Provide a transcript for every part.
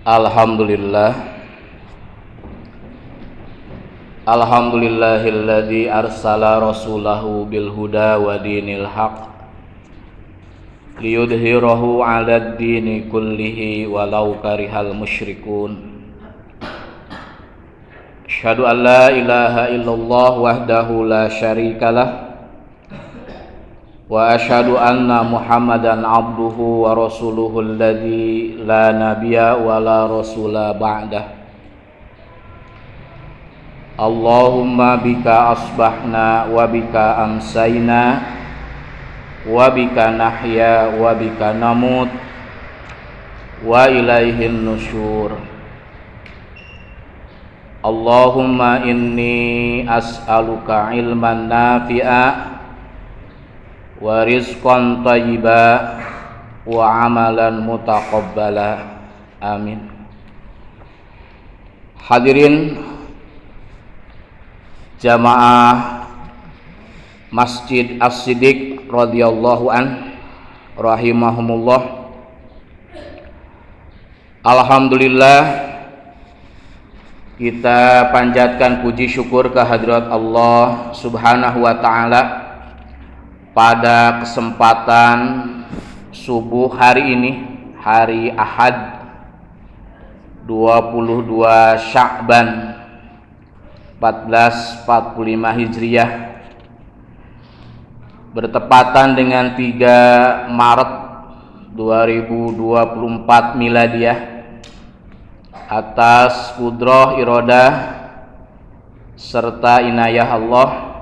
Alhamdulillah. Alhamdulillahilladzi arsala rasulahu bil huda wa dinil haq liyudhhirahu 'alad dini kullihi walau karihal musyrikun. Asyhadu an la ilaha illallah wahdahu la syarikalah wa asyhadu anna Muhammadan abduhu wa rasuluhu alladzi la nabiyya wa la rasula ba'dah. Allahumma bika asbahna wa bika amsayna wa bika nahya wa bika namut wa ilaihin nusyur. Allahumma inni as'aluka ilman nafi'a wa rizqan thayyiba wa amalan mutaqabbala. Amin. Hadirin jamaah Masjid As-Siddiq radhiyallahu an rahimahumullah. Alhamdulillah, kita panjatkan puji syukur kehadirat Allah Subhanahu wa taala pada kesempatan subuh hari ini, hari Ahad 22 Sya'ban 1445 Hijriah, bertepatan dengan 3 Maret 2024 Miladiyah. Atas qudrah iradah serta inayah Allah,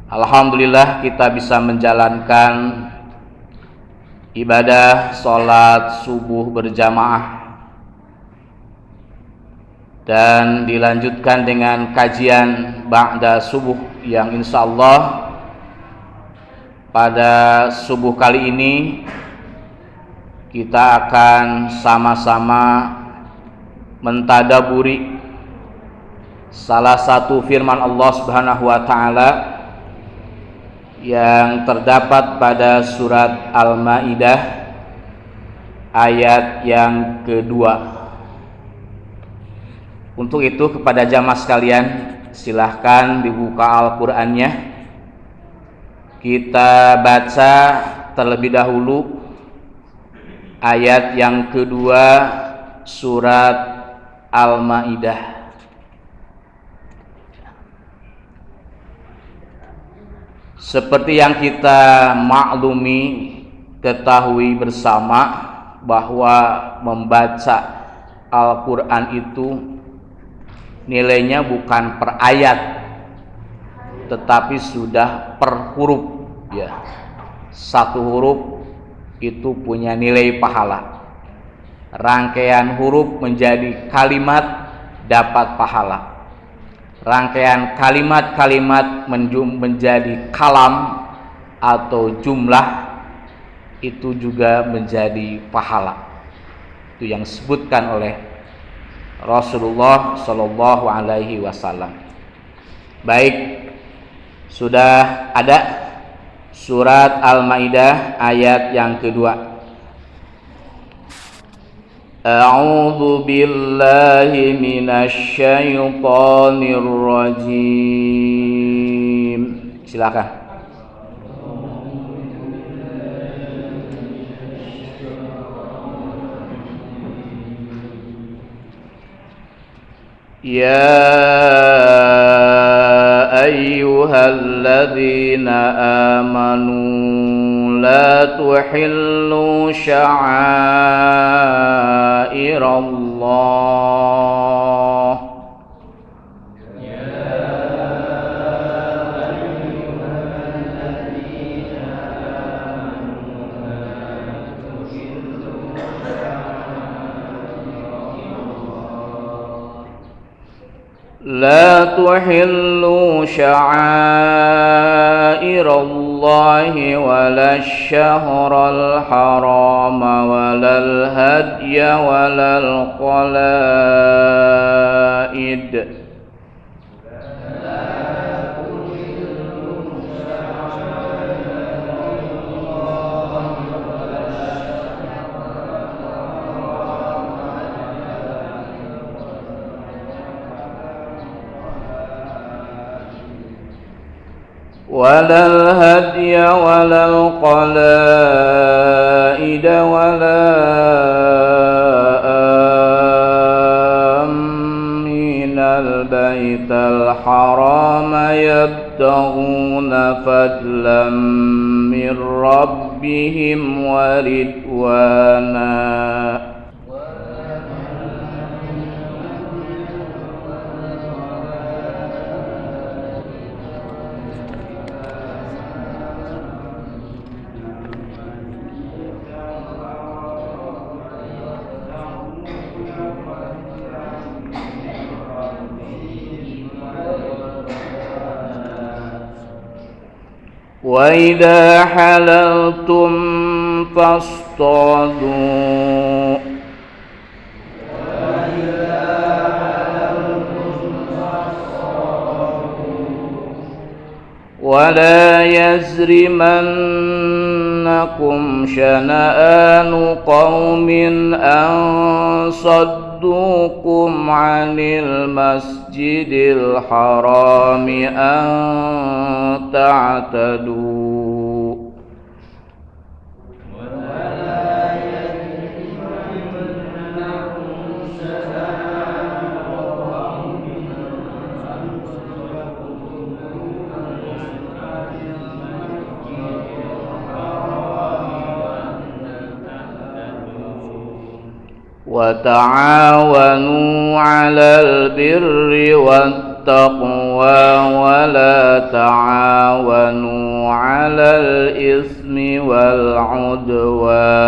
alhamdulillah kita bisa menjalankan ibadah sholat subuh berjamaah dan dilanjutkan dengan kajian ba'da subuh yang insya Allah pada subuh kali ini kita akan sama-sama mentadaburi salah satu firman Allah Subhanahu wa taala yang terdapat pada surat Al-Maidah ayat yang kedua. Untuk itu kepada jamaah sekalian, silahkan dibuka Al-Qur'annya. Kita baca terlebih dahulu ayat yang kedua surat Al-Maidah. Seperti yang kita maklumi, ketahui bersama bahwa membaca Al-Quran itu nilainya bukan per ayat, tetapi sudah per huruf, ya. Satu huruf itu punya nilai pahala. Rangkaian huruf menjadi kalimat dapat pahala. Rangkaian kalimat-kalimat menjadi kalam atau jumlah itu juga menjadi pahala. Itu yang disebutkan oleh Rasulullah Shallallahu Alaihi Wasallam. Baik, sudah ada surat Al-Maidah ayat yang kedua. A'udzu billahi minasy syaithanir rajim. Silakan. Ya ayyuhalladzina amanu la tuhillu sya'airallah. La tuhillu sya'airallahi wala syahral harama walal hadya walal qalaid. ولا الهدي ولا القلائد ولا آمين البيت الحرام يبتغون فضلا من ربهم ورضوانا وإذا حللتم فاصطادوا ولا يجرمنكم شنآن قوم أن صدوكم عن المسجد الحرام أن تعتدوا وتعاونوا على البر والتقوى ولا تعاونوا على الإثم والعدوان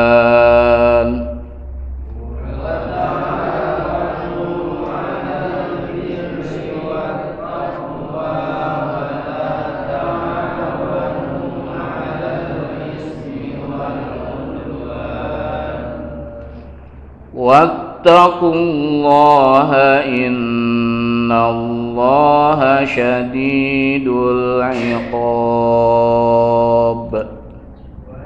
واتقوا الله إن الله شديد العقاب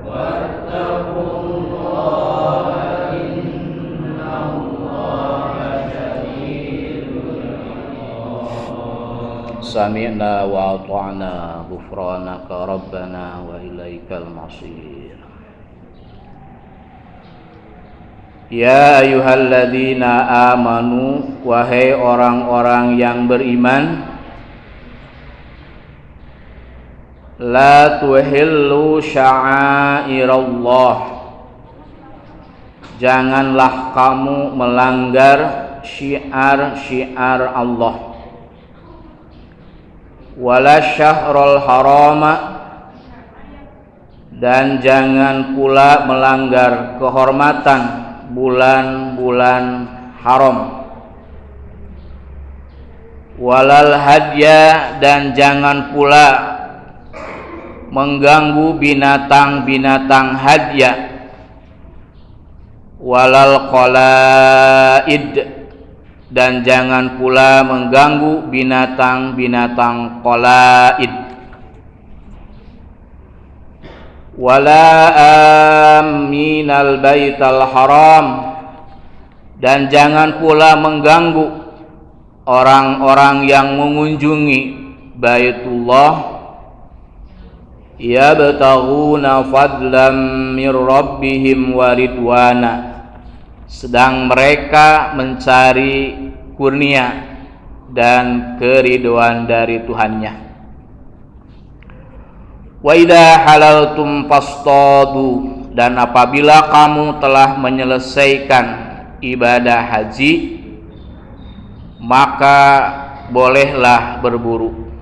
واتقوا الله إن الله شديد العقاب سمعنا وأطعنا غفرانك ربنا وإليك المصير Ya ayyuhalladzina amanu, wahai orang-orang yang beriman, la tuhillu sya'airallah, janganlah kamu melanggar syiar-syiar Allah, wala syahrul harama, dan jangan pula melanggar kehormatan bulan-bulan haram, walal hadya, dan jangan pula mengganggu binatang-binatang hadya, walal qalaid, dan jangan pula mengganggu binatang-binatang qalaid, wala aminal baital haram, dan jangan pula mengganggu orang-orang yang mengunjungi Baitullah, yabtaghuna fadlan mir rabbihim waridwana, sedang mereka mencari kurnia dan keridhaan dari Tuhannya. Wa idza halaltum fastadu, dan apabila kamu telah menyelesaikan ibadah haji, maka bolehlah berburu.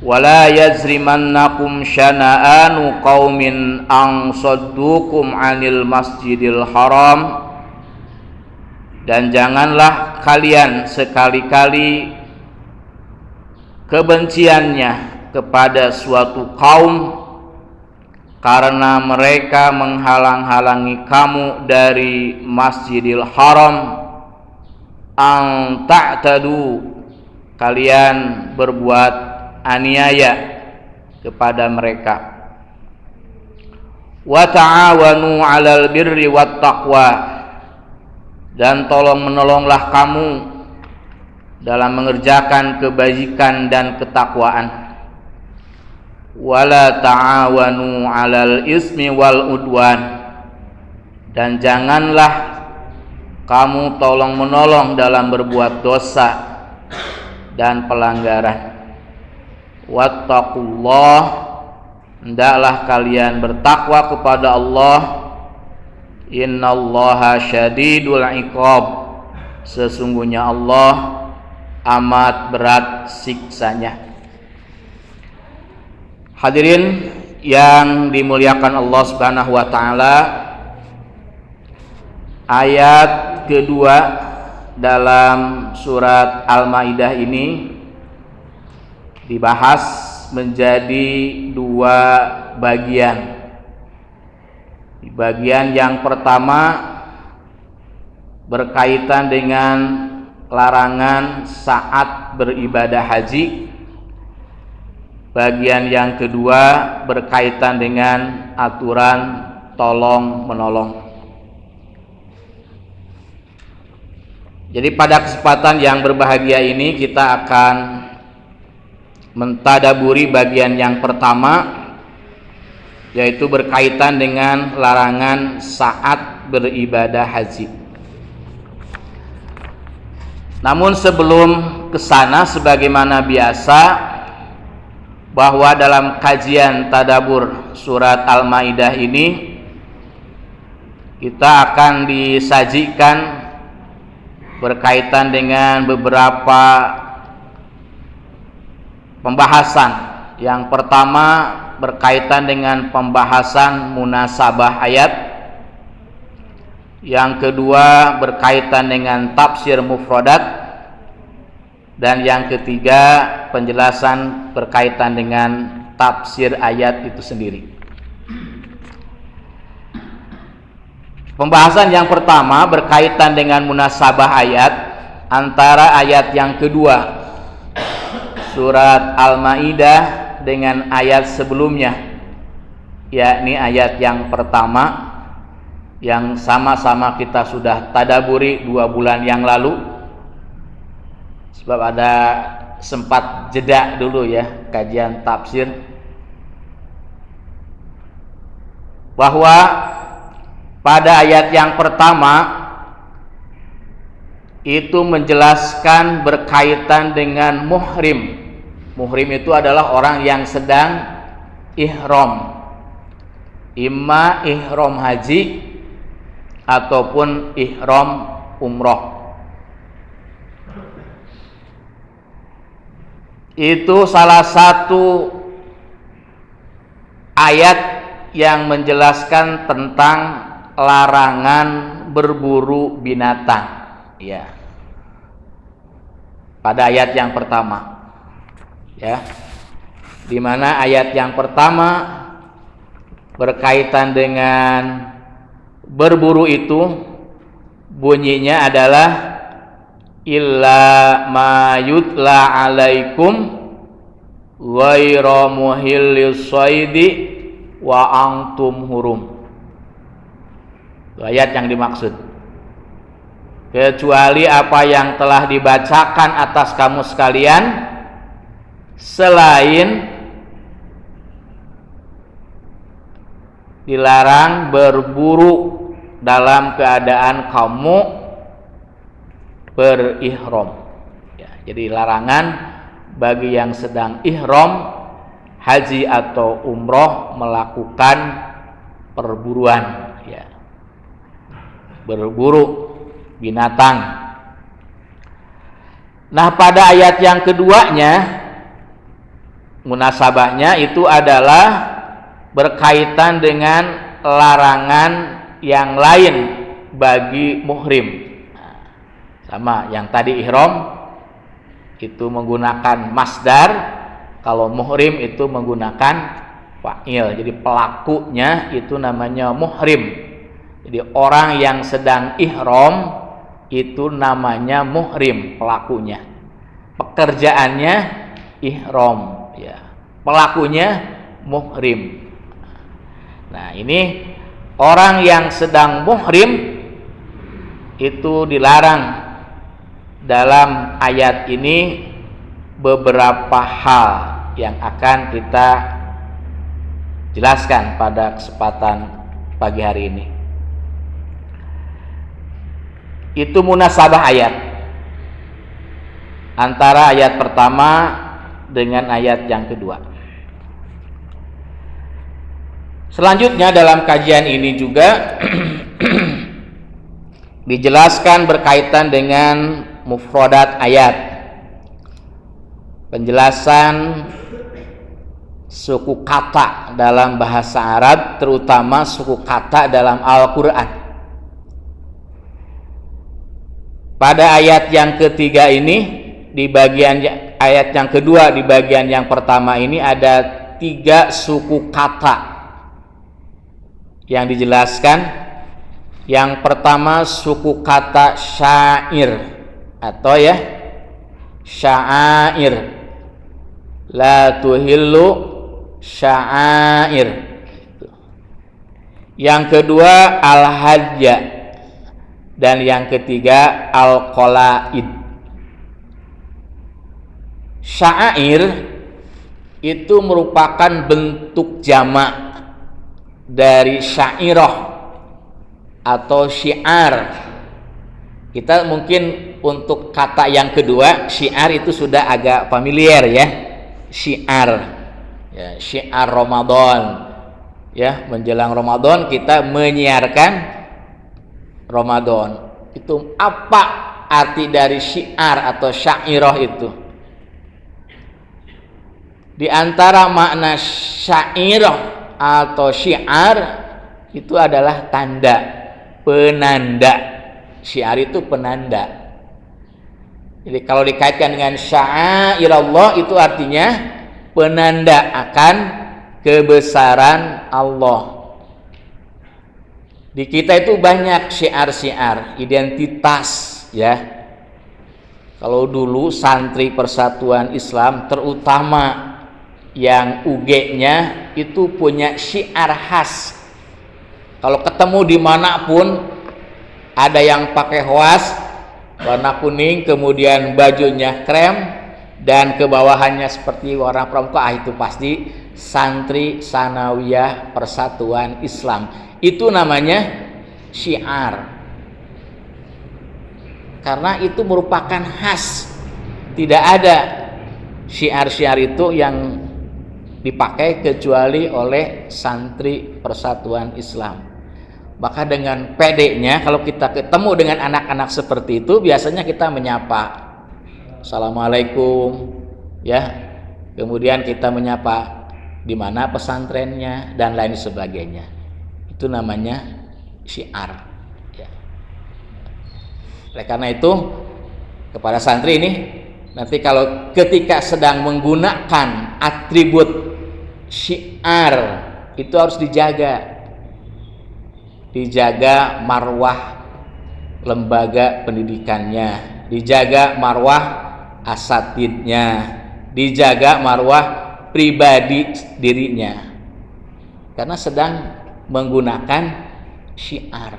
Wala yajrimannakum syana'anu qaumin an saddukum 'anil masjidil haram, dan janganlah kalian sekali-kali kebenciannya kepada suatu kaum karena mereka menghalang-halangi kamu dari Masjidil Haram, ang ta'tadu, kalian berbuat aniaya kepada mereka. Wa ta'awanu 'alal birri wat taqwa, dan tolong menolonglah kamu dalam mengerjakan kebajikan dan ketakwaan. wala ta'awanu 'alal ismi wal udwan, dan janganlah kamu tolong menolong dalam berbuat dosa dan pelanggaran. Wattaqullah, hendaklah kalian bertakwa kepada Allah. Innallaha syadidul iqab, sesungguhnya Allah amat berat siksanya. Hadirin yang dimuliakan Allah Subhanahu wa taala, ayat kedua dalam surat Al-Maidah ini dibahas menjadi dua bagian. Di bagian yang pertama berkaitan dengan larangan saat beribadah haji. Bagian yang kedua berkaitan dengan aturan tolong menolong. Jadi pada kesempatan yang berbahagia ini kita akan mentadaburi bagian yang pertama, yaitu berkaitan dengan larangan saat beribadah haji. Namun sebelum ke sana, sebagaimana biasa, bahwa dalam kajian tadabur surat Al-Maidah ini kita akan disajikan berkaitan dengan beberapa pembahasan. Yang pertama berkaitan dengan pembahasan munasabah ayat. Yang kedua berkaitan dengan tafsir mufradat. Dan yang ketiga penjelasan berkaitan dengan tafsir ayat itu sendiri. Pembahasan yang pertama berkaitan dengan munasabah ayat antara ayat yang kedua surat Al-Maidah dengan ayat sebelumnya, yakni ayat yang pertama yang sama-sama kita sudah tadaburi 2 bulan yang lalu. Sebab ada sempat jeda dulu ya kajian tafsir, bahwa pada ayat yang pertama itu menjelaskan berkaitan dengan muhrim. Muhrim itu adalah orang yang sedang ihram, imma ihram haji ataupun ihram umroh. Itu salah satu ayat yang menjelaskan tentang larangan berburu binatang, ya. Pada ayat yang pertama, ya, di mana ayat yang pertama berkaitan dengan berburu itu bunyinya adalah illa ma yutla alaikum ghairu muhillis shaidi wa antum hurum. Itu ayat yang dimaksud. Kecuali apa yang telah dibacakan atas kamu sekalian, selain dilarang berburu dalam keadaan kamu berihram, ya, jadi larangan bagi yang sedang ihram haji atau umroh melakukan perburuan, ya, berburu binatang. Nah, pada ayat yang keduanya munasabahnya itu adalah berkaitan dengan larangan yang lain bagi muhrim. Sama yang tadi ihram itu menggunakan masdar, kalau muhrim itu menggunakan fa'il. Jadi pelakunya itu namanya muhrim. Jadi orang yang sedang ihram itu namanya muhrim, pelakunya. Pekerjaannya ihram, ya. Pelakunya muhrim. Nah, ini orang yang sedang muhrim itu dilarang dalam ayat ini beberapa hal yang akan kita jelaskan pada kesempatan pagi hari ini. Itu munasabah ayat antara ayat pertama dengan ayat yang kedua. Selanjutnya dalam kajian ini juga dijelaskan berkaitan dengan mufradat ayat, penjelasan suku kata dalam bahasa Arab, terutama suku kata dalam Al-Quran. Pada ayat yang ketiga ini, di bagian ayat yang kedua, di bagian yang pertama ini ada 3 suku kata yang dijelaskan. Yang pertama suku kata syair atau sya'air, la tuhillu sya'air. Yang kedua al-hajja, dan yang ketiga al-qalaid. Sya'air itu merupakan bentuk jamak dari syairah atau syiar. Kita mungkin untuk kata yang kedua, syiar, itu sudah agak familiar ya. Syiar, ya, syiar Ramadan, ya, menjelang Ramadan kita menyiarkan Ramadan. Itu apa arti dari syiar atau syairah itu? Di antara makna syairah atau syiar itu adalah tanda, penanda. Syiar itu penanda. Jadi kalau dikaitkan dengan sya'airallah, itu artinya penanda akan kebesaran Allah. Di kita itu banyak syiar-syiar, identitas ya. Kalau dulu santri Persatuan Islam, terutama yang UG-nya itu punya syiar khas. Kalau ketemu dimanapun, ada yang pakai hoas warna kuning, kemudian bajunya krem, dan ke bawahannya seperti warna pramuka, itu pasti santri Sanawiyah Persatuan Islam. Itu namanya syiar, karena itu merupakan khas. Tidak ada syiar-syiar itu yang dipakai kecuali oleh santri Persatuan Islam. Maka dengan pedenya kalau kita ketemu dengan anak-anak seperti itu, biasanya kita menyapa, Assalamualaikum, ya. Kemudian kita menyapa di mana pesantrennya dan lain sebagainya. Itu namanya syiar. Ya. Oleh karena itu, kepada santri ini, nanti kalau ketika sedang menggunakan atribut syiar, itu harus dijaga marwah lembaga pendidikannya, dijaga marwah asatidnya, dijaga marwah pribadi dirinya, karena sedang menggunakan syiar.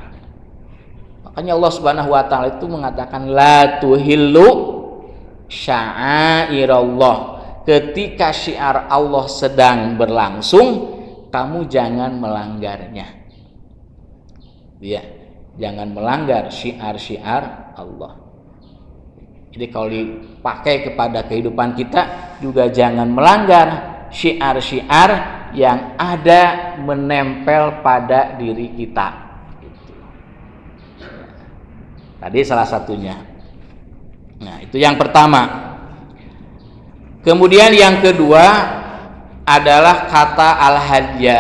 Makanya Allah Subhanahu wa taala itu mengatakan la tuhillu sya'airallah. Ketika syiar Allah sedang berlangsung, kamu jangan melanggarnya. Ya, jangan melanggar syiar-syiar Allah. Jadi kalau dipakai kepada kehidupan kita, juga jangan melanggar syiar-syiar yang ada menempel pada diri kita. Tadi salah satunya. Nah, itu yang pertama. Kemudian yang kedua adalah kata al-hajja.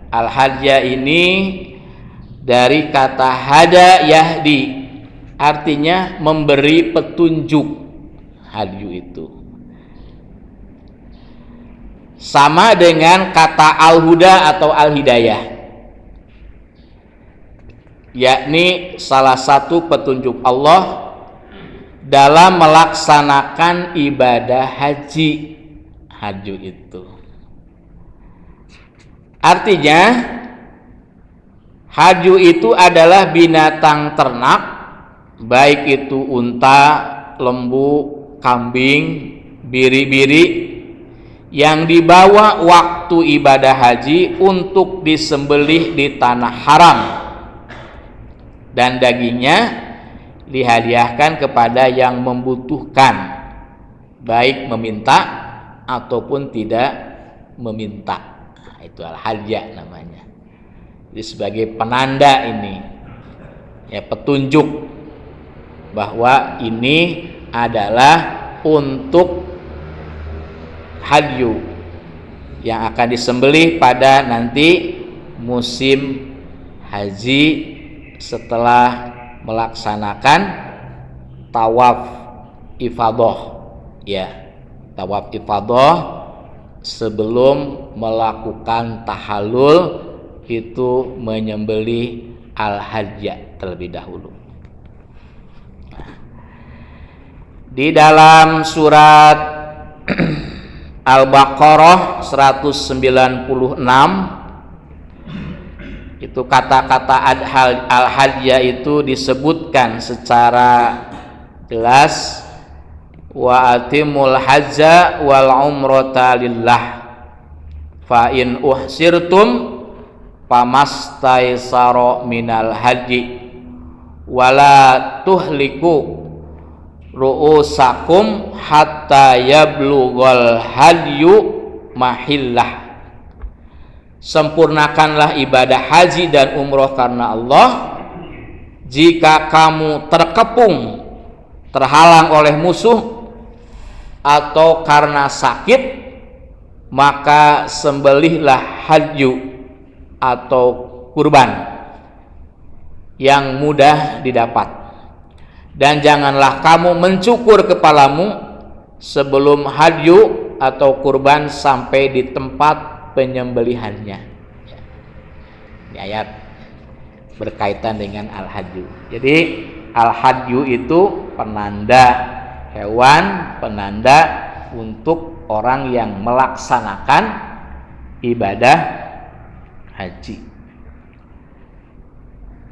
Al-hajja ini dari kata hada yahdi, artinya memberi petunjuk. Hadyu itu sama dengan kata al-huda atau al-hidayah, yakni salah satu petunjuk Allah dalam melaksanakan ibadah haji. Hadyu itu artinya, hadyu itu adalah binatang ternak, baik itu unta, lembu, kambing, biri-biri, yang dibawa waktu ibadah haji untuk disembelih di tanah haram, dan dagingnya dihadiahkan kepada yang membutuhkan, baik meminta ataupun tidak meminta. Nah, itu al-hadya namanya. Jadi sebagai penanda ini, ya, petunjuk bahwa ini adalah untuk hadyu yang akan disembelih pada nanti musim haji setelah melaksanakan tawaf ifadah, ya, tawaf ifadah sebelum melakukan tahallul itu menyembelih al-hadya terlebih dahulu. Di dalam surat Al-Baqarah 196 itu kata-kata al-hadya itu disebutkan secara jelas, wa atimul hajja wal umrata lillah fa in uhsirtum pamastaisara minal haji wala tuhliku ru'usakum hatta yablughal hadyu mahillah. Sempurnakanlah ibadah haji dan umroh karena Allah. Jika kamu terkepung, terhalang oleh musuh, atau karena sakit, maka sembelihlah hadyu atau kurban yang mudah didapat, dan janganlah kamu mencukur kepalamu sebelum hadyu atau kurban sampai di tempat penyembelihannya. Ini ayat berkaitan dengan al-hadyu. Jadi al-hadyu itu penanda hewan, penanda untuk orang yang melaksanakan ibadah haji.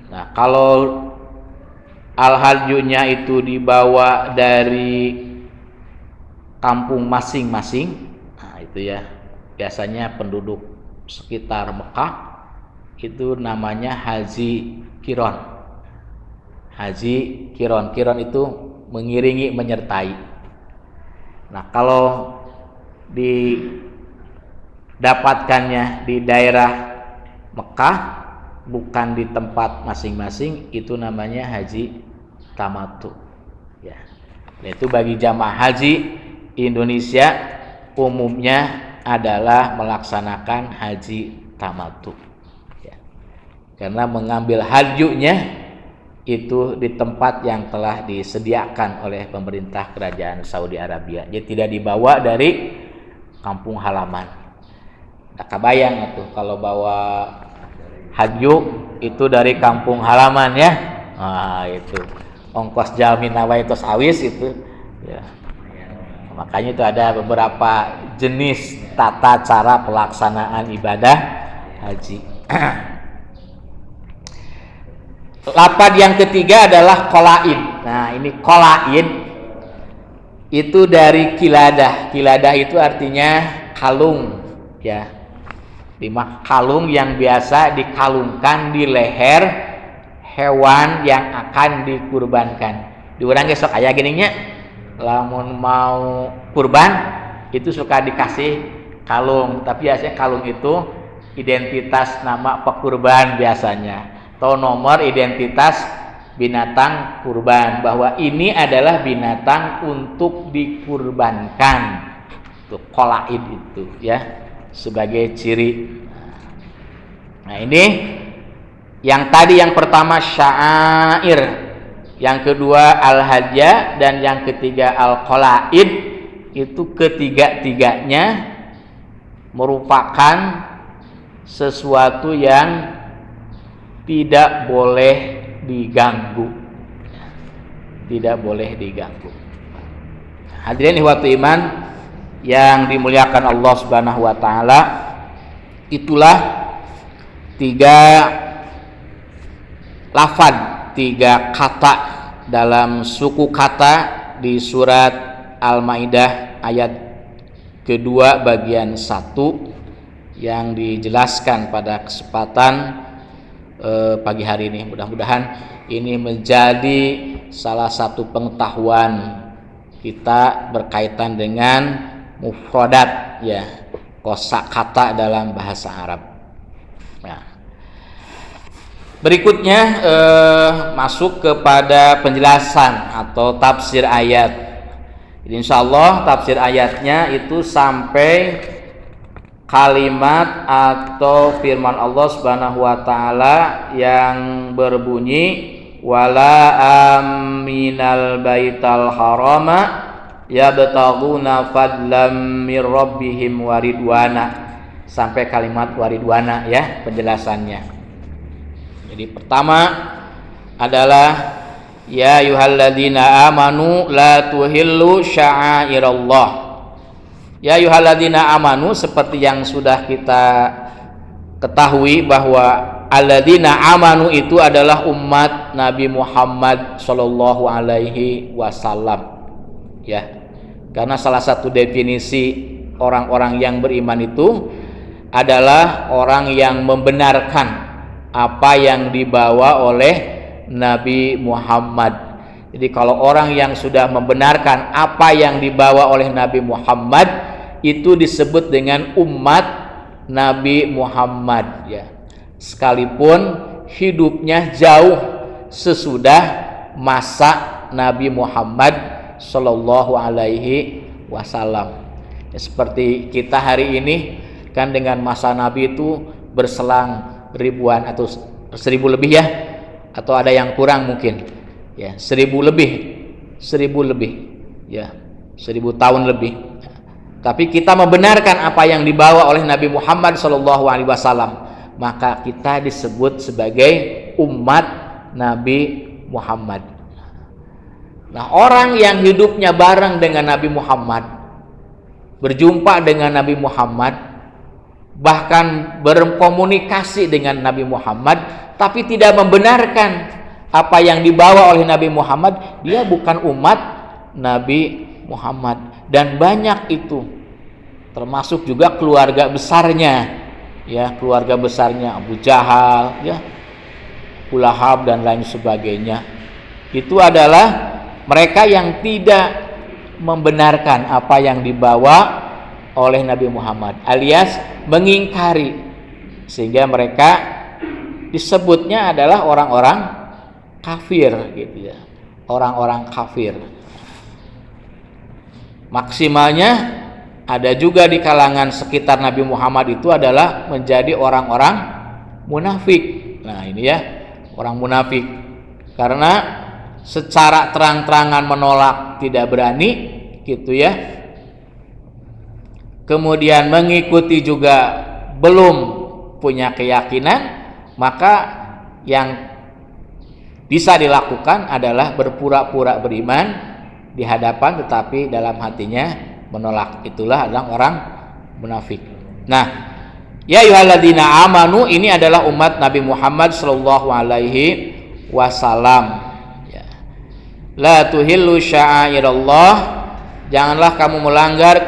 Nah, kalau al-hadyunya itu dibawa dari kampung masing-masing, nah itu ya, biasanya penduduk sekitar Mekah itu namanya haji kiron. Haji kiron, kiron itu mengiringi, menyertai. Nah, kalau didapatkannya di daerah Mekah, bukan di tempat masing-masing, itu namanya haji tamattu, ya. Itu bagi jamaah haji Indonesia umumnya adalah melaksanakan haji tamattu, ya. Karena mengambil hadyunya itu di tempat yang telah disediakan oleh pemerintah kerajaan Saudi Arabia. Jadi tidak dibawa dari kampung halaman. Tak kebayang tuh kalau bawa hadyu itu dari kampung halaman, ya. Nah, itu ongkos jalmin nawai tos awis itu, ya. Makanya itu ada beberapa jenis tata cara pelaksanaan ibadah haji. Lapad yang ketiga adalah qolaid. Nah, ini qolaid itu dari kiladah. Kiladah itu artinya kalung, ya. Kalung yang biasa dikalungkan di leher hewan yang akan dikurbankan. Di urang gesok aya gininya, lamun mau kurban itu suka dikasih kalung, tapi biasanya kalung itu identitas nama pekurban biasanya, atau nomor identitas binatang kurban, bahwa ini adalah binatang untuk dikurbankan. Itu qolaid itu, ya, sebagai ciri. Nah, ini yang tadi, yang pertama syair, yang kedua al-hadya, dan yang ketiga al-qolaid, itu ketiga-tiganya merupakan sesuatu yang tidak boleh diganggu, tidak boleh diganggu. Hadirin ihwatu iman yang dimuliakan Allah Subhanahu wa taala, itulah tiga lafaz, tiga kata dalam suku kata di surat Al-Maidah ayat kedua bagian 1 yang dijelaskan pada kesempatan pagi hari ini. Mudah-mudahan ini menjadi salah satu pengetahuan kita berkaitan dengan mufradat, ya, kosakata dalam bahasa Arab. Nah, berikutnya masuk kepada penjelasan atau tafsir ayat. Insyaallah tafsir ayatnya itu sampai kalimat atau firman Allah Subhanahu wa taala yang berbunyi wala aminal baital harama yabtaguna fadlam mir rabbihim waridwana, sampai kalimat waridwana, ya, penjelasannya. Jadi pertama adalah ya ayyuhalladzina amanu la tuhillu sya'airallah. Ya ayyuhalladzina amanu, seperti yang sudah kita ketahui bahwa alladzina amanu itu adalah umat Nabi Muhammad sallallahu alaihi wasallam, ya. Karena salah satu definisi orang-orang yang beriman itu adalah orang yang membenarkan apa yang dibawa oleh Nabi Muhammad. Jadi kalau orang yang sudah membenarkan apa yang dibawa oleh Nabi Muhammad, itu disebut dengan umat Nabi Muhammad, ya. Sekalipun hidupnya jauh sesudah masa Nabi Muhammad Sallallahu Alaihi Wasallam. Ya, seperti kita hari ini kan dengan masa Nabi itu berselang ribuan atau 1000 lebih, ya, atau ada yang kurang mungkin, ya, 1000 lebih, ya, 1000 tahun lebih. Tapi kita membenarkan apa yang dibawa oleh Nabi Muhammad SAW, maka kita disebut sebagai umat Nabi Muhammad. Nah, orang yang hidupnya bareng dengan Nabi Muhammad, berjumpa dengan Nabi Muhammad, bahkan berkomunikasi dengan Nabi Muhammad, tapi tidak membenarkan apa yang dibawa oleh Nabi Muhammad, dia bukan umat Nabi Muhammad. Dan banyak itu, termasuk juga keluarga besarnya, ya, keluarga besarnya Abu Jahal, ya, Abu Lahab dan lain sebagainya. Itu adalah mereka yang tidak membenarkan apa yang dibawa oleh Nabi Muhammad, alias mengingkari, sehingga mereka disebutnya adalah orang-orang kafir, gitu, ya, orang-orang kafir. Maksimalnya ada juga di kalangan sekitar Nabi Muhammad itu adalah menjadi orang-orang munafik. Nah, ini, ya, orang munafik, karena secara terang-terangan menolak tidak berani, gitu, ya. Kemudian mengikuti juga belum punya keyakinan, maka yang bisa dilakukan adalah berpura-pura beriman di hadapan tetapi dalam hatinya menolak. Itulah adalah orang munafik. Nah, ya ayyuhalladzina amanu ini adalah umat Nabi Muhammad sallallahu alaihi wasallam, ya. La tuhillu sya'airallah, janganlah kamu melanggar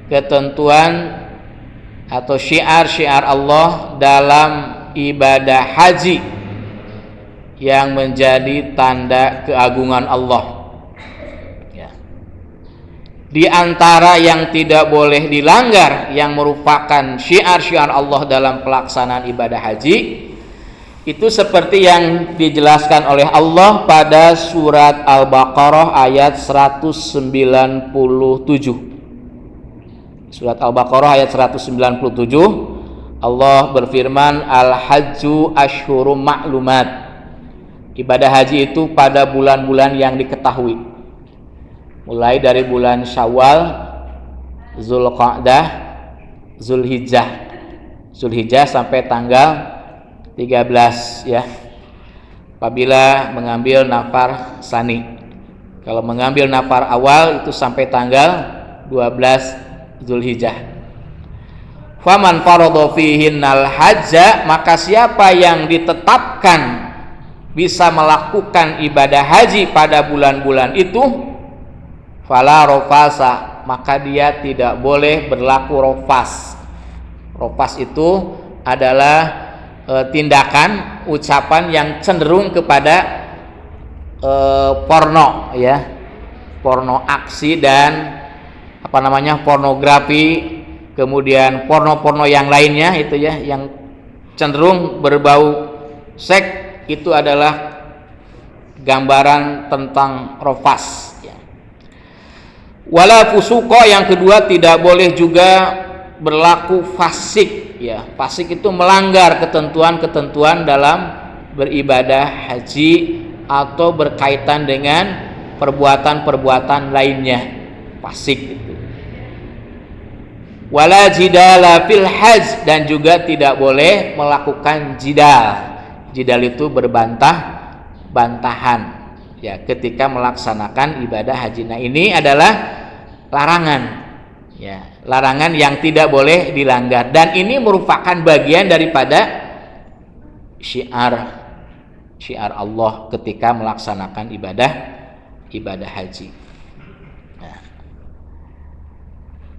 ketentuan atau syiar-syiar Allah dalam ibadah haji yang menjadi tanda keagungan Allah, ya. Di antara yang tidak boleh dilanggar yang merupakan syiar-syiar Allah dalam pelaksanaan ibadah haji itu seperti yang dijelaskan oleh Allah pada surat Al-Baqarah ayat 197. Surat Al-Baqarah ayat 197, Allah berfirman, Al-Hajju Ashhurum Ma'lumat. Ibadah haji itu pada bulan-bulan yang diketahui, mulai dari bulan Syawal, Zulqa'dah, Zulhijjah sampai tanggal 13, ya. Apabila mengambil nafar sani. Kalau mengambil nafar awal itu sampai tanggal 12 Zulhijjah. Faman faradha fihinnal hajja, maka siapa yang ditetapkan bisa melakukan ibadah haji pada bulan-bulan itu, fala rafasa, maka dia tidak boleh berlaku rofas. Rofas itu adalah tindakan, ucapan yang cenderung kepada porno, ya, porno aksi dan pornografi, kemudian porno-porno yang lainnya itu ya, yang cenderung berbau seks, itu adalah gambaran tentang rofas. Ya. Wala fusuko, yang kedua tidak boleh juga berlaku fasik. Ya, fasik itu melanggar ketentuan-ketentuan dalam beribadah haji atau berkaitan dengan perbuatan-perbuatan lainnya. Fasik itu. Wala jidala fil hajj, dan juga tidak boleh melakukan jidal. Jidal itu bantahan ya ketika melaksanakan ibadah haji. Nah, ini adalah larangan ya, larangan yang tidak boleh dilanggar, dan ini merupakan bagian daripada syiar Allah ketika melaksanakan ibadah haji. Nah,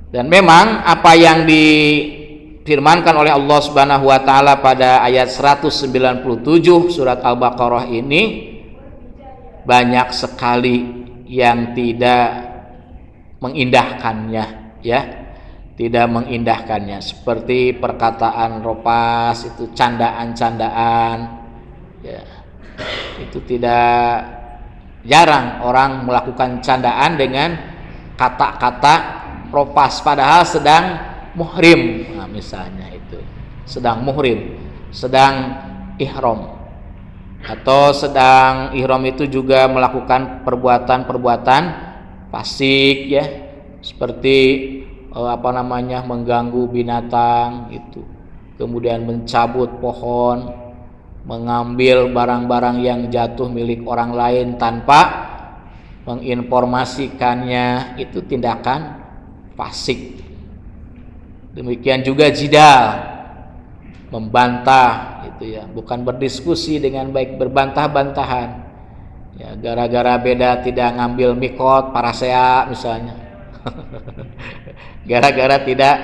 dan memang apa yang difirmankan oleh Allah Subhanahu wa taala pada ayat 197 surat Al-Baqarah ini banyak sekali yang tidak mengindahkannya, ya, tidak mengindahkannya, seperti perkataan ropas itu, candaan-candaan, ya, itu tidak jarang orang melakukan candaan dengan kata-kata ropas padahal sedang muhrim. Nah, misalnya itu sedang muhrim, sedang ihram, atau sedang ihram itu juga melakukan perbuatan-perbuatan fasik, ya, seperti mengganggu binatang itu, kemudian mencabut pohon, mengambil barang-barang yang jatuh milik orang lain tanpa menginformasikannya, itu tindakan fasik. Demikian juga jidal, membantah itu ya, bukan berdiskusi dengan baik, berbantah-bantahan ya, gara-gara beda tidak ngambil mikot parasea misalnya. Gara-gara tidak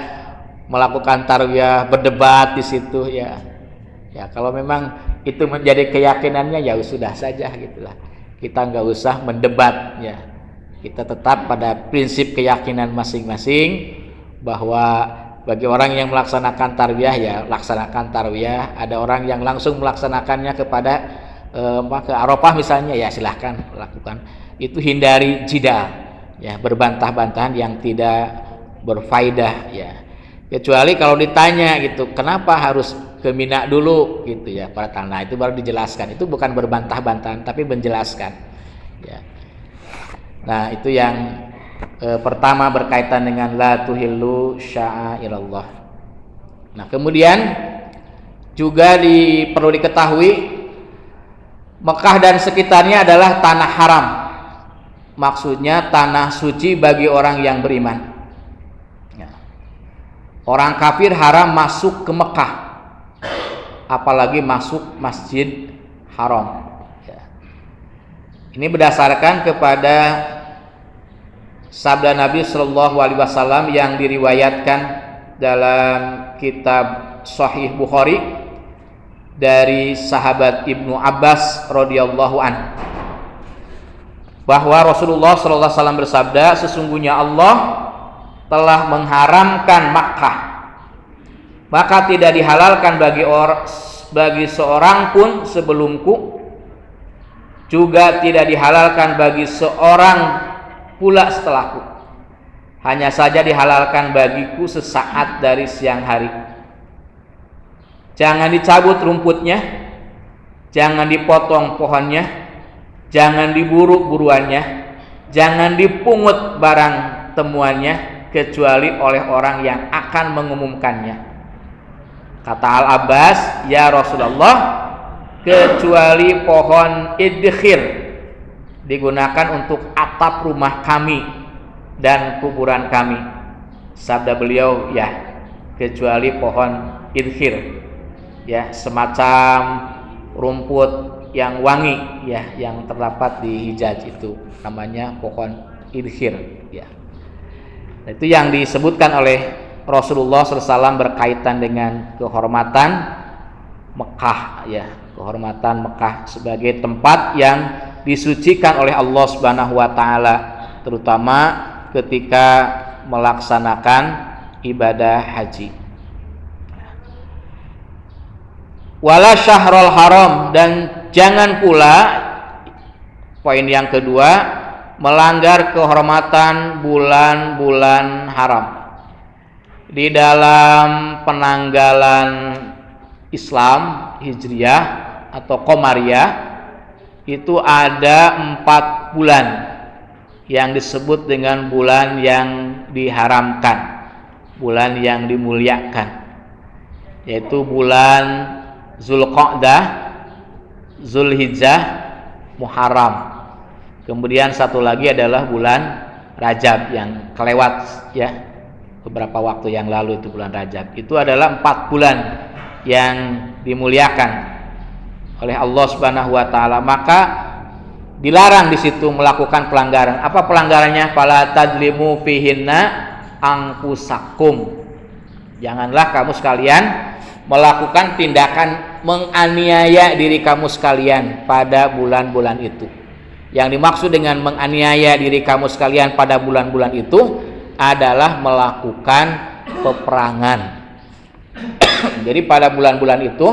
melakukan tarwiyah, berdebat di situ ya. Ya, kalau memang itu menjadi keyakinannya ya sudah saja gitulah, kita nggak usah mendebat ya, kita tetap pada prinsip keyakinan masing-masing bahwa bagi orang yang melaksanakan tarwiyah ya laksanakan tarwiyah. Ada orang yang langsung melaksanakannya kepada ke Arafah misalnya, ya silahkan lakukan. Itu hindari jidal ya, berbantah-bantahan yang tidak berfaedah ya. Kecuali kalau ditanya gitu, kenapa harus ke Mina dulu gitu ya pada tanah, itu baru dijelaskan. Itu bukan berbantah-bantahan tapi menjelaskan ya. Nah, itu yang pertama berkaitan dengan la tuhillu sya'airallah. Nah, kemudian juga perlu diketahui Mekah dan sekitarnya adalah tanah haram. Maksudnya tanah suci bagi orang yang beriman ya. Orang kafir haram masuk ke Mekah, apalagi masuk Masjid Haram ya. Ini berdasarkan kepada sabda Nabi Shallallahu Alaihi Wasallam yang diriwayatkan dalam kitab Sahih Bukhari dari sahabat Ibnu Abbas radhiyallahu an, bahwa Rasulullah Shallallahu Alaihi Wasallam bersabda, sesungguhnya Allah telah mengharamkan Makkah, maka tidak dihalalkan bagi seorang pun sebelumku, juga tidak dihalalkan bagi seorang pula setelahku, hanya saja dihalalkan bagiku sesaat dari siang hari. Jangan dicabut rumputnya, jangan dipotong pohonnya, jangan diburu buruannya, jangan dipungut barang temuannya kecuali oleh orang yang akan mengumumkannya. Kata Al-Abbas, ya Rasulullah, kecuali pohon idkhir digunakan untuk atap rumah kami dan kuburan kami. Sabda beliau, ya, kecuali pohon idkhir, ya, semacam rumput yang wangi, ya, yang terdapat di Hijaz itu namanya pohon idkhir, ya. Itu yang disebutkan oleh Rasulullah SAW berkaitan dengan kehormatan Mekah, ya, kehormatan Mekah sebagai tempat yang disucikan oleh Allah Subhanahu wa taala, terutama ketika melaksanakan ibadah haji. Wala syahrul haram, dan jangan pula, poin yang kedua, melanggar kehormatan bulan-bulan haram. Di dalam penanggalan Islam Hijriyah atau Qamariyah itu ada 4 bulan yang disebut dengan bulan yang diharamkan, bulan yang dimuliakan, yaitu bulan Zulqa'dah, Zulhijjah, Muharram. Kemudian satu lagi adalah bulan Rajab yang kelewat, ya, beberapa waktu yang lalu, itu bulan Rajab. Itu adalah 4 bulan yang dimuliakan oleh Allah Subhanahu wa taala. Maka dilarang di situ melakukan pelanggaran. Apa pelanggarannya? Fala tadlimu fihinna anfusakum. Janganlah kamu sekalian melakukan tindakan menganiaya diri kamu sekalian pada bulan-bulan itu. Yang dimaksud dengan menganiaya diri kamu sekalian pada bulan-bulan itu adalah melakukan peperangan. Jadi pada bulan-bulan itu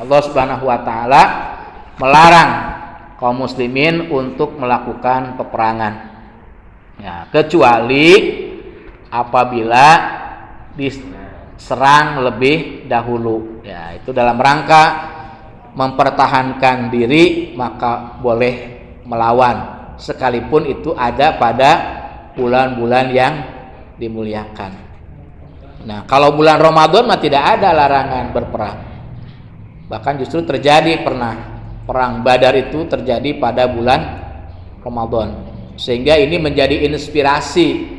Allah Subhanahu wa taala melarang kaum muslimin untuk melakukan peperangan. Ya, kecuali apabila diserang lebih dahulu. Ya, itu dalam rangka mempertahankan diri, maka boleh melawan, sekalipun itu ada pada bulan-bulan yang dimuliakan. Nah, kalau bulan Ramadan mah tidak ada larangan berperang. Bahkan justru terjadi pernah perang Badar itu terjadi pada bulan Ramadan. Sehingga ini menjadi inspirasi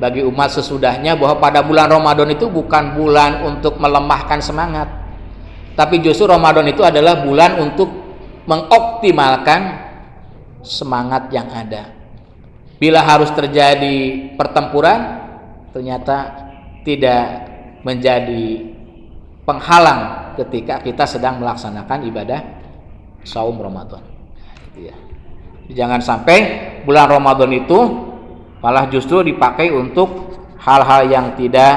bagi umat sesudahnya bahwa pada bulan Ramadan itu bukan bulan untuk melemahkan semangat, tapi justru Ramadan itu adalah bulan untuk mengoptimalkan semangat yang ada. Bila harus terjadi pertempuran, ternyata tidak menjadi penghalang ketika kita sedang melaksanakan ibadah saum Ramadan. Ya. Jangan sampai bulan Ramadan itu malah justru dipakai untuk hal-hal yang tidak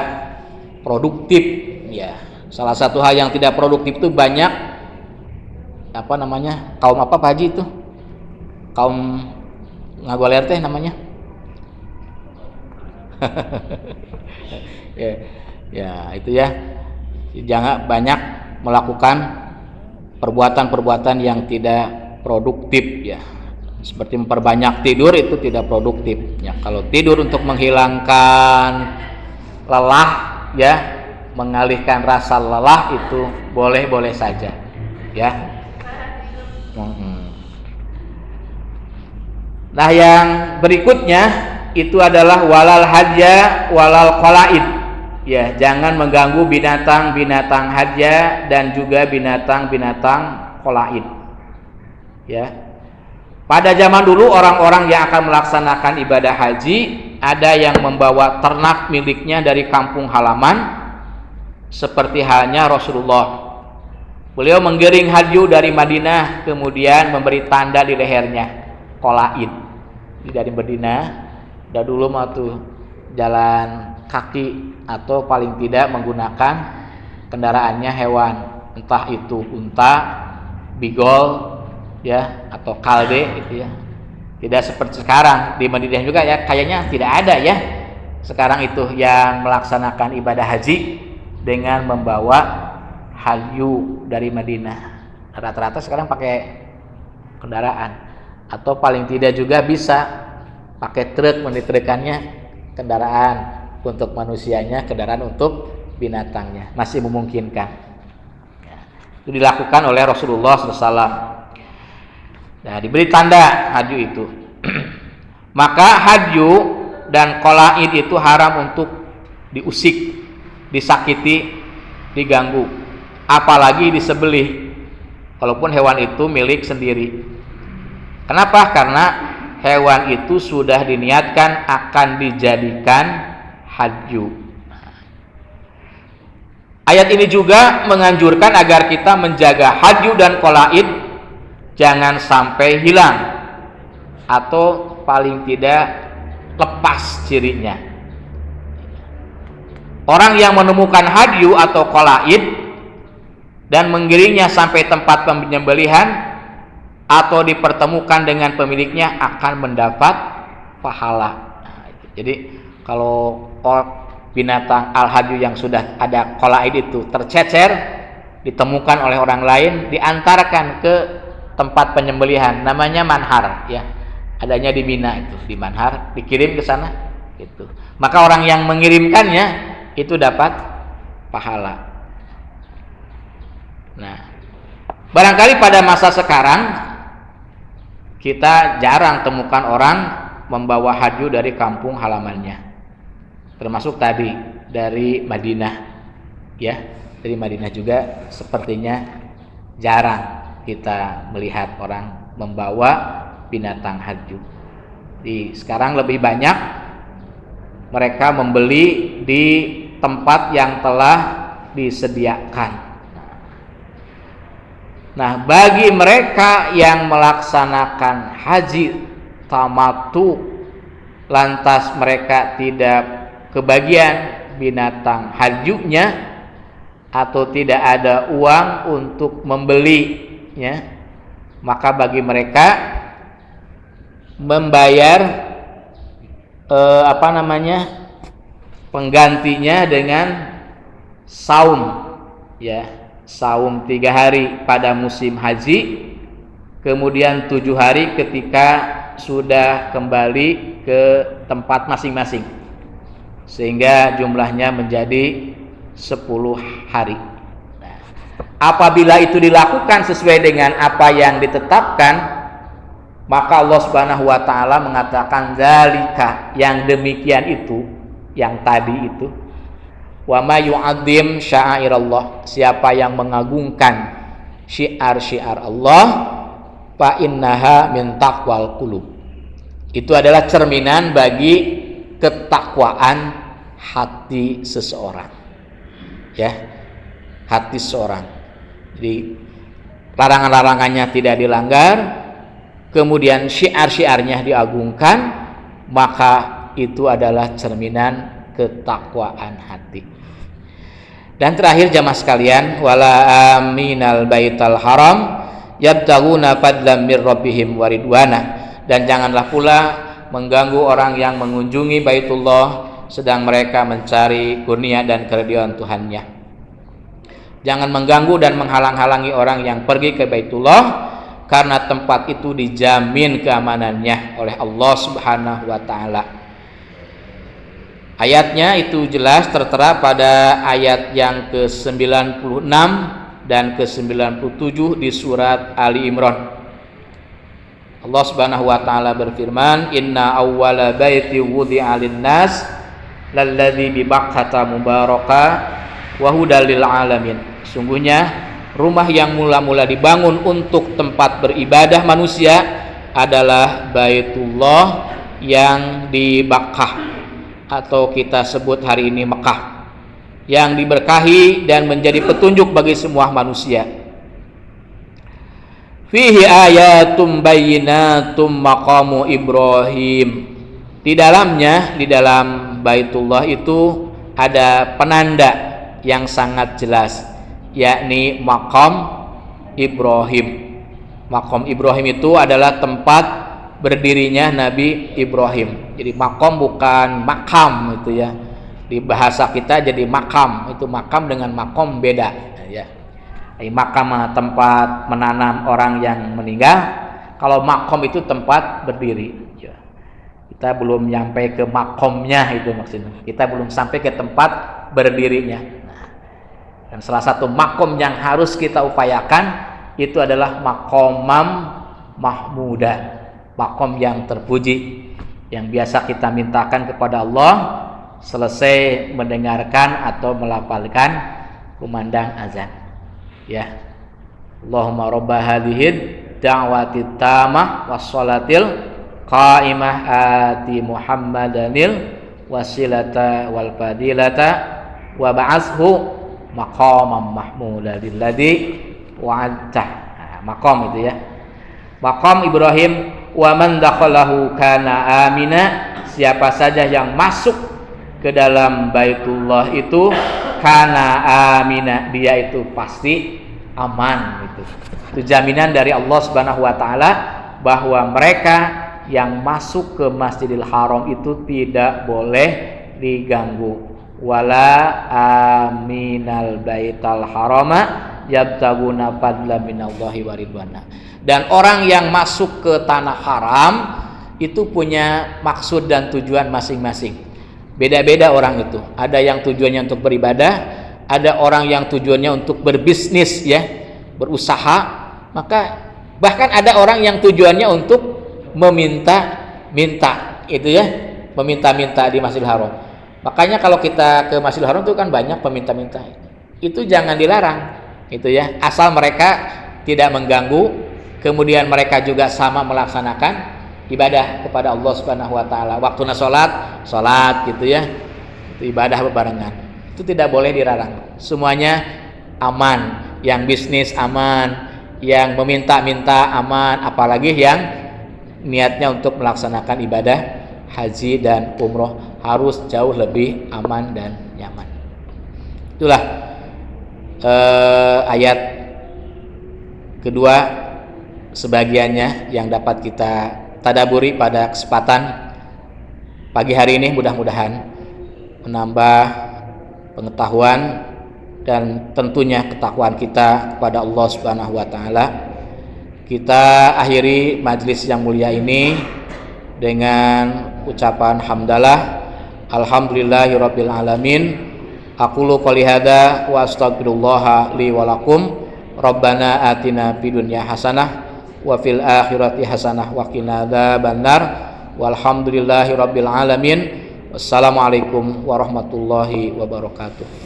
produktif. Ya, salah satu hal yang tidak produktif itu banyak kaum apa Pak Haji itu? Kaum ngagoler teh namanya. ya itu ya. Jangan banyak melakukan perbuatan-perbuatan yang tidak produktif, ya. Seperti memperbanyak tidur itu tidak produktif. Ya, kalau tidur untuk menghilangkan lelah, ya, mengalihkan rasa lelah, itu boleh-boleh saja, ya. Nah, yang berikutnya itu adalah walal hajja walal qalaid. Ya, jangan mengganggu binatang-binatang hajja dan juga binatang-binatang qalaid. Ya. Pada zaman dulu orang-orang yang akan melaksanakan ibadah haji ada yang membawa ternak miliknya dari kampung halaman, seperti halnya Rasulullah. Beliau menggiring hadyu dari Madinah, kemudian memberi tanda di lehernya, qalaid. Dari Madinah, dah dulu mah tuh jalan kaki atau paling tidak menggunakan kendaraannya hewan, entah itu unta, bigol, ya, atau kalbe gitu ya. Tidak seperti sekarang di Madinah juga, ya, kayaknya tidak ada, ya. Sekarang itu yang melaksanakan ibadah haji dengan membawa hadyu dari Madinah. Rata-rata sekarang pakai kendaraan, atau paling tidak juga bisa pakai truk, menitrekannya kendaraan untuk manusianya, kendaraan untuk binatangnya, masih memungkinkan. Ya, itu dilakukan oleh Rasulullah SAW. Nah, diberi tanda hadyu itu. Maka hadyu dan qalaid itu haram untuk diusik, disakiti, diganggu, apalagi disembelih, walaupun hewan itu milik sendiri. Kenapa? Karena hewan itu sudah diniatkan akan dijadikan hadyu. Ayat ini juga menganjurkan agar kita menjaga hadyu dan qalaid jangan sampai hilang atau paling tidak lepas cirinya. Orang yang menemukan hadyu atau qalaid dan menggiringnya sampai tempat penyembelihan atau dipertemukan dengan pemiliknya akan mendapat pahala. Jadi kalau binatang al-hadyu yang sudah ada qalaid itu tercecer, ditemukan oleh orang lain, diantarkan ke tempat penyembelihan, namanya manhar, ya, adanya di Mina itu, di manhar, dikirim ke sana, itu. Maka orang yang mengirimkannya itu dapat pahala. Nah, barangkali pada masa sekarang kita jarang temukan orang membawa hadyu dari kampung halamannya, termasuk tadi dari Madinah, ya, dari Madinah juga sepertinya jarang kita melihat orang membawa binatang hadyu. Sekarang lebih banyak mereka membeli di tempat yang telah disediakan. Nah, bagi mereka yang melaksanakan haji tamattu, lantas mereka tidak kebagian binatang hadyunya atau tidak ada uang untuk membelinya, maka bagi mereka membayar penggantinya dengan saum, ya. Saum 3 hari pada musim haji, kemudian 7 hari ketika sudah kembali ke tempat masing-masing, sehingga jumlahnya menjadi 10 hari. Nah, apabila itu dilakukan sesuai dengan apa yang ditetapkan, maka Allah Subhanahu wa taala mengatakan zalika, yang demikian itu, yang tadi itu, wa may yu'azzim sya'airallah, siapa yang mengagungkan syiar-syiar Allah, fa innaha min taqwal qulub, itu adalah cerminan bagi ketakwaan hati seseorang, ya, hati seseorang. Jadi larangan-larangannya tidak dilanggar, kemudian syiar-syiarnya diagungkan, maka itu adalah cerminan ketakwaan hati. Dan terakhir jamaah sekalian, wala aminal baital haram yabtaguna fadlan mir rabbihim waridwana, dan janganlah pula mengganggu orang yang mengunjungi Baitullah sedang mereka mencari kurnia dan keridhaan Tuhannya. Jangan mengganggu dan menghalang-halangi orang yang pergi ke Baitullah, karena tempat itu dijamin keamanannya oleh Allah Subhanahu wa taala. Ayatnya itu jelas tertera pada ayat yang ke-96 dan ke-97 di surat Ali Imran. Allah Subhanahu wa taala berfirman, "Inna awwala baiti wudi'a lin-nas lalladzi bi Bakkata mubaraka wa hudal lil alamin." Sungguhnya rumah yang mula-mula dibangun untuk tempat beribadah manusia adalah Baitullah yang di Bakkah, atau kita sebut hari ini Mekah, yang diberkahi dan menjadi petunjuk bagi semua manusia. Fihi ayatum bayyinatum maqamu Ibrahim. Di dalamnya, di dalam Baitullah itu ada penanda yang sangat jelas, yakni maqam Ibrahim. Maqam Ibrahim itu adalah tempat berdirinya Nabi Ibrahim. Jadi makom bukan makam itu, ya. Di bahasa kita jadi makam, itu makam dengan makom beda, ya. Makam tempat menanam orang yang meninggal, kalau makom itu tempat berdiri, ya. Kita belum nyampe ke makomnya, itu maksudnya. Kita belum sampai ke tempat berdirinya. Nah, dan salah satu makom yang harus kita upayakan itu adalah makomam mahmuda, makom yang terpuji, yang biasa kita mintakan kepada Allah selesai mendengarkan atau melafalkan kumandang azan, ya. Allahumma robba hadhid da'wati tamah wassalatil qaimah ati Muhammadanil wasilata wal fadilata wa ba'ashu maqamam mahmuda alladzi wa'adta. Maqam itu ya. Maqam Ibrahim, wa man dakhalahu kana amina, siapa saja yang masuk ke dalam Baitullah itu kana amina, dia itu pasti aman gitu. Itu jaminan dari Allah Subhanahu wa taala bahwa mereka yang masuk ke Masjidil Haram itu tidak boleh diganggu. Wala aminal baital harama yabtaguna fadla minallahi wa ridwana. Dan orang yang masuk ke tanah haram itu punya maksud dan tujuan masing-masing. Beda-beda orang itu. Ada yang tujuannya untuk beribadah, ada orang yang tujuannya untuk berbisnis ya, berusaha. Maka bahkan ada orang yang tujuannya untuk meminta-minta, itu ya, meminta-minta di Masjidil Haram. Makanya kalau kita ke Masjidil Haram itu kan banyak peminta-minta. Itu jangan dilarang, itu ya, asal mereka tidak mengganggu, kemudian mereka juga sama melaksanakan ibadah kepada Allah Subhanahu wa taala. Waktuna salat gitu ya. Itu ibadah bebarengan. Itu tidak boleh dilarang. Semuanya aman, yang bisnis aman, yang meminta-minta aman, apalagi yang niatnya untuk melaksanakan ibadah haji dan umroh harus jauh lebih aman dan nyaman. Itulah ayat kedua sebagiannya yang dapat kita tadaburi pada kesempatan pagi hari ini, mudah-mudahan menambah pengetahuan dan tentunya ketakwaan kita kepada Allah Subhanahu wa taala. Kita akhiri majelis yang mulia ini dengan ucapan hamdalah, alhamdulillahirabbil alamin. Aqulu qouli hadza wa astaghfirullah li wa lakum. Rabbana atina fid dunya hasanah wa fil akhirati hasanah wa qina adzabannar. Walhamdulillahirabbil alamin. Wassalamualaikum warahmatullahi wabarakatuh.